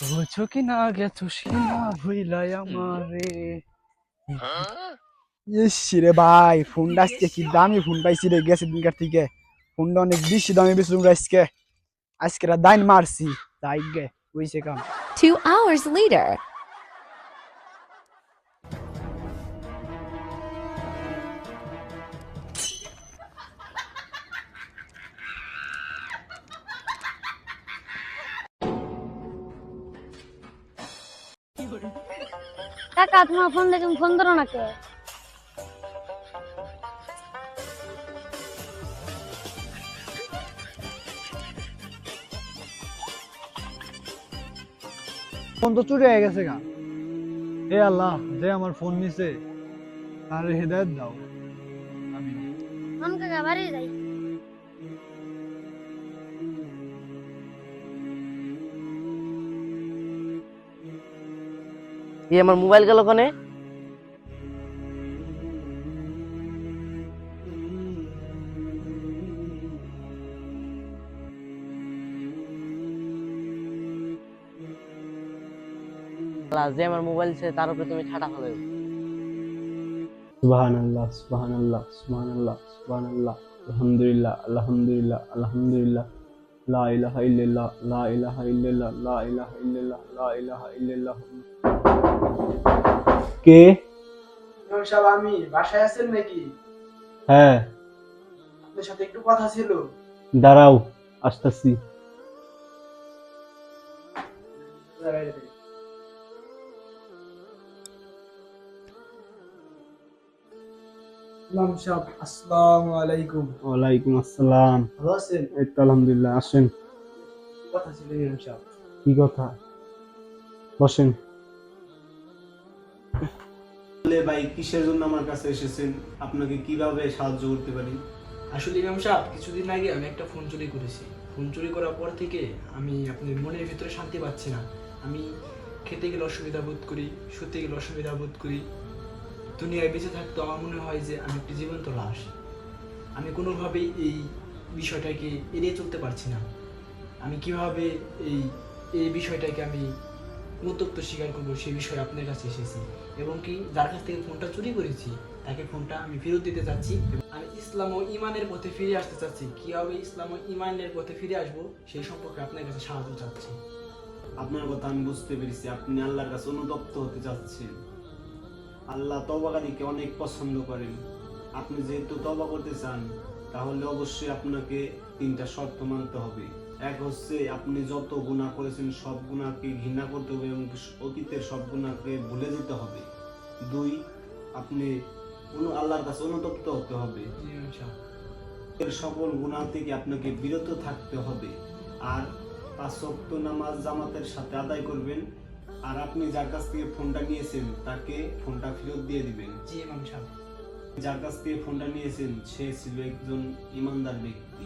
বুঝছো কি না গেছো সিনা ভুইলাই আমারে। ইস রে ভাই, ফোনটা আজকে কি দামি ফোন পাইছি রে, গেছে দিনকার থেকে। ফোনটা অনেক বেশি দামি বেশি আজকে। আজকে দাইন মারছি, তাই গে হইছে কাম। 2 hours later. কাকা তোমার ফোন দিয়ে তুমি ফোন ধরো না কে? ফোন তো চুরি হয়ে গেছে গা। হে আল্লাহ, যে আমার ফোন নিছে তার হেদায়েত দাও। আমিন। ফোন কাকা বাড়ি যাই। আমার মোবাইল গেল কোনে? যে আমার মোবাইল ছে তার উপরে তুমি ঠাটা ফেলে। সুবহানাল্লাহ সুবহানাল্লাহ সুবহানাল্লাহ সুবহানাল্লাহ আলহামদুলিল্লাহ আলহামদুলিল্লাহ আলহামদুলিল্লাহ লা ইলাহা ইল্লাল্লাহ লা ইলাহা ইল্লাল্লাহ লা ইলাহা ইল্লাল্লাহ লা ইলাহা ইল্লাল্লাহ। কে? ইমাম সাহেব, আমি বাসায় আছেন নাকি? হ্যাঁ, আপনার সাথে একটু কথা ছিল। দাঁড়াও, আসতেছি। ইমাম সাহেব, আসসালামু আলাইকুম। ওয়ালাইকুম আসসালাম। ভালো আছেন? এই তো আলহামদুলিল্লাহ। আসেন। কথা ছিল ইমাম সাহেব। কি কথা? বসেন। ভাই, কিসের জন্য আমার কাছে এসেছেন? আপনাকে কিভাবে সাহায্য করতে পারি? আসলে ইমাম সাহেব, কিছুদিন আগে আমি একটা ফোন চুরি করেছি। ফোন চুরি করার পর থেকে আমি আপনার মনের ভিতরে শান্তি পাচ্ছি না। আমি খেতে গেলে অসুবিধা বোধ করি, শুতে গেলে অসুবিধা বোধ করি। দুনিয়ায় বেঁচে থাকতে আমার মনে হয় যে আমি একটি জীবন্ত লাশ। আমি কোনোভাবেই এই বিষয়টাকে এড়িয়ে চলতে পারছি না। আমি কিভাবে এই এই বিষয়টাকে আমি উত্তপ্ত স্বীকার করবো, সেই বিষয়ে আপনার কাছে এসেছি। এবং কি যার কাছ থেকে ফোনটা চুরি করেছি তাকে ফোনটা আমি ফেরত দিতে চাচ্ছি। আমি ইসলাম ও ইমানের পথে ফিরে আসতে চাচ্ছি। কিভাবে ইসলাম ও ইমানের পথে ফিরে আসবো সেই সম্পর্কে আপনার কাছে সাহায্য চাচ্ছি। আপনার কথা আমি বুঝতে পেরেছি, আপনি আল্লাহর কাছে অনুতপ্ত হতে চাচ্ছেন। আল্লাহ তওবাকারীকে অনেক পছন্দ করেন। আপনি যেহেতু তওবা করতে চান, তাহলে অবশ্যই আপনাকে 3টা শর্ত মানতে হবে। এক হচ্ছে, আপনি যত গুনাহ করেছেন সব গুনাহকে ঘৃণা করতে হবে এবং অতীতের সব গুনাহকে ভুলে যেতে হবে। 2, আপনি আল্লাহর কাছে অনুতপ্ত হতে হবে। এর সকল গুনাহ থেকে আপনাকে বিরত থাকতে হবে। আর 5 ওয়াক্ত নামাজ জামাতের সাথে আদায় করবেন। আর আপনি যার কাছ থেকে ফোনটা নিয়েছেন তাকে ফোনটা ফেরত দিয়ে দিবেন। জি ইমাম সাহেব। যার কাছ থেকে ফোনটা নিয়েছেন সে ছিল একজন ইমানদার ব্যক্তি।